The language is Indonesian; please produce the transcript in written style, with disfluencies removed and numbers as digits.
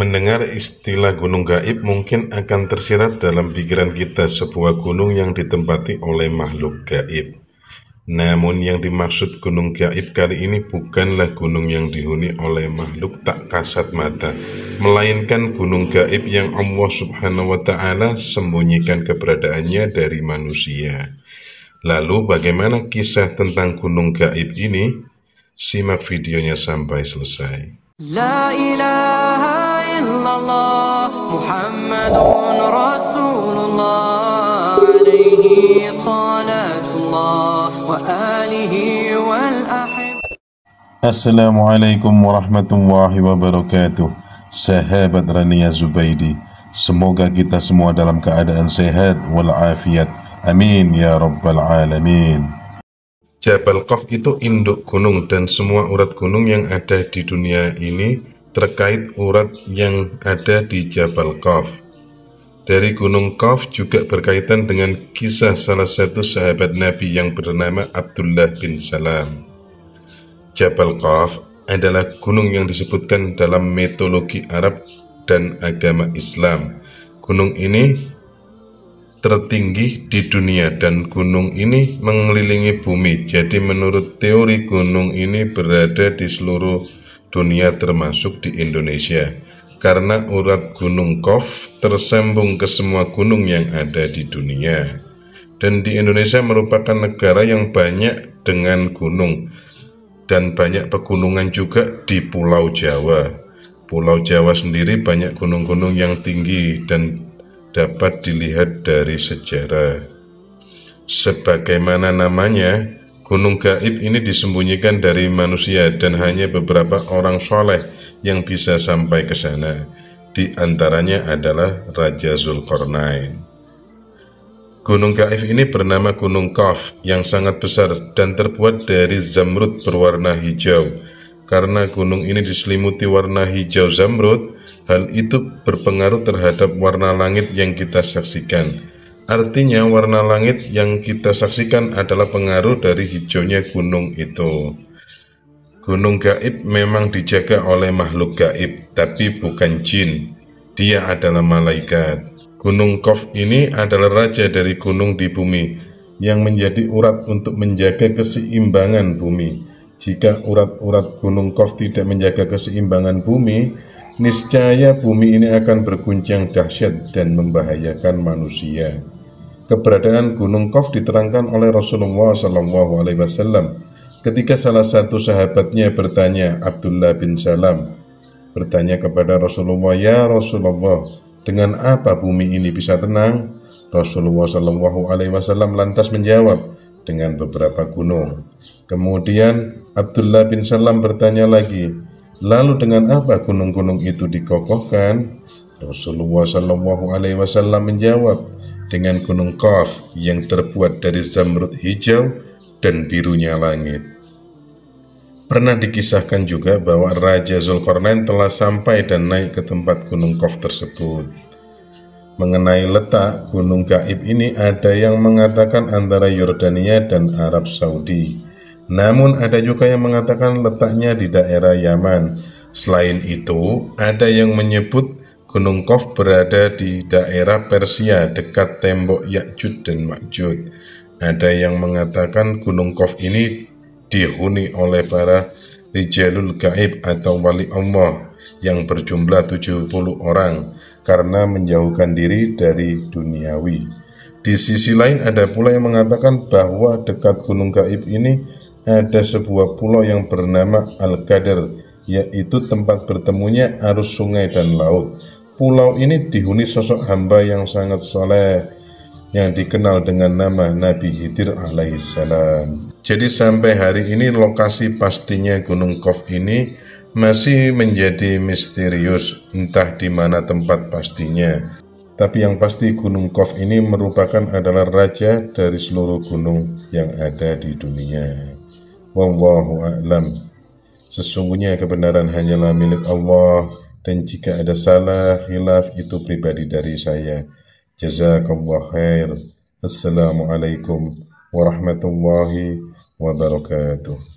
Mendengar istilah gunung gaib mungkin akan tersirat dalam pikiran kita sebuah gunung yang ditempati oleh makhluk gaib. Namun yang dimaksud gunung gaib kali ini bukanlah gunung yang dihuni oleh makhluk tak kasat mata, melainkan gunung gaib yang Allah Subhanahu wa Ta'ala sembunyikan keberadaannya dari manusia. Lalu bagaimana kisah tentang gunung gaib ini? Simak videonya sampai selesai. La ilaha illallah Muhammadun Rasulullah alaihi salatullah wa alihi wal ahib. Assalamualaikum warahmatullahi wabarakatuh. Sahabat Rania Zubaidi, semoga kita semua dalam keadaan sehat walafiat. Amin ya rabbal alamin. Jabal Qaf itu induk gunung dan semua urat gunung yang ada di dunia ini terkait urat yang ada di Jabal Qaf. Dari Gunung Qaf juga berkaitan dengan kisah salah satu sahabat Nabi yang bernama Abdullah bin Salam. Jabal Qaf adalah gunung yang disebutkan dalam mitologi Arab dan agama Islam. Gunung ini tertinggi di dunia dan gunung ini mengelilingi bumi. Jadi menurut teori gunung ini berada di seluruh dunia termasuk di Indonesia, karena urat gunung Qaf tersambung ke semua gunung yang ada di dunia. Dan di Indonesia merupakan negara yang banyak dengan gunung dan banyak pegunungan juga di Pulau Jawa. Pulau Jawa sendiri banyak gunung-gunung yang tinggi dan dapat dilihat dari sejarah. Sebagaimana namanya, gunung gaib ini disembunyikan dari manusia dan hanya beberapa orang soleh yang bisa sampai ke sana. Di antaranya adalah Raja Zulkarnain. Gunung gaib ini bernama Gunung Qaf yang sangat besar dan terbuat dari zamrud berwarna hijau. Karena gunung ini diselimuti warna hijau zamrud, hal itu berpengaruh terhadap warna langit yang kita saksikan. Artinya warna langit yang kita saksikan adalah pengaruh dari hijaunya gunung itu. Gunung gaib memang dijaga oleh makhluk gaib, tapi bukan jin. Dia adalah malaikat. Gunung Qaf ini adalah raja dari gunung di bumi yang menjadi urat untuk menjaga keseimbangan bumi. Jika urat-urat gunung Qaf tidak menjaga keseimbangan bumi, niscaya bumi ini akan berguncang dahsyat dan membahayakan manusia. Keberadaan Gunung Qaf diterangkan oleh Rasulullah SAW ketika salah satu sahabatnya bertanya, Abdullah bin Salam, bertanya kepada Rasulullah, "Ya Rasulullah, dengan apa bumi ini bisa tenang?" Rasulullah SAW lantas menjawab, "Dengan beberapa gunung." Kemudian Abdullah bin Salam bertanya lagi, "Lalu dengan apa gunung-gunung itu dikokohkan?" Rasulullah SAW menjawab, "Dengan Gunung Qaf yang terbuat dari zamrud hijau dan birunya langit." Pernah dikisahkan juga bahwa Raja Zulkarnain telah sampai dan naik ke tempat Gunung Qaf tersebut. Mengenai letak gunung gaib ini, ada yang mengatakan antara Yordania dan Arab Saudi. Namun ada juga yang mengatakan letaknya di daerah Yaman. Selain itu, ada yang menyebut Gunung Qaf berada di daerah Persia dekat tembok Ya'juj dan Ma'juj. Ada yang mengatakan Gunung Qaf ini dihuni oleh para rijalul gaib atau wali Allah yang berjumlah 70 orang karena menjauhkan diri dari duniawi. Di sisi lain ada pula yang mengatakan bahwa dekat gunung gaib ini ada sebuah pulau yang bernama Al-Qadar, yaitu tempat bertemunya arus sungai dan laut. Pulau ini dihuni sosok hamba yang sangat soleh yang dikenal dengan nama Nabi Khidir alaihissalam. Jadi sampai hari ini lokasi pastinya Gunung Qaf ini masih menjadi misterius, entah di mana tempat pastinya. Tapi yang pasti Gunung Qaf ini merupakan adalah raja dari seluruh gunung yang ada di dunia. Wallahu a'lam. Sesungguhnya kebenaran hanyalah milik Allah, dan jika ada salah khilaf itu pribadi dari saya. Jazakallah khair. Assalamualaikum warahmatullahi wabarakatuh.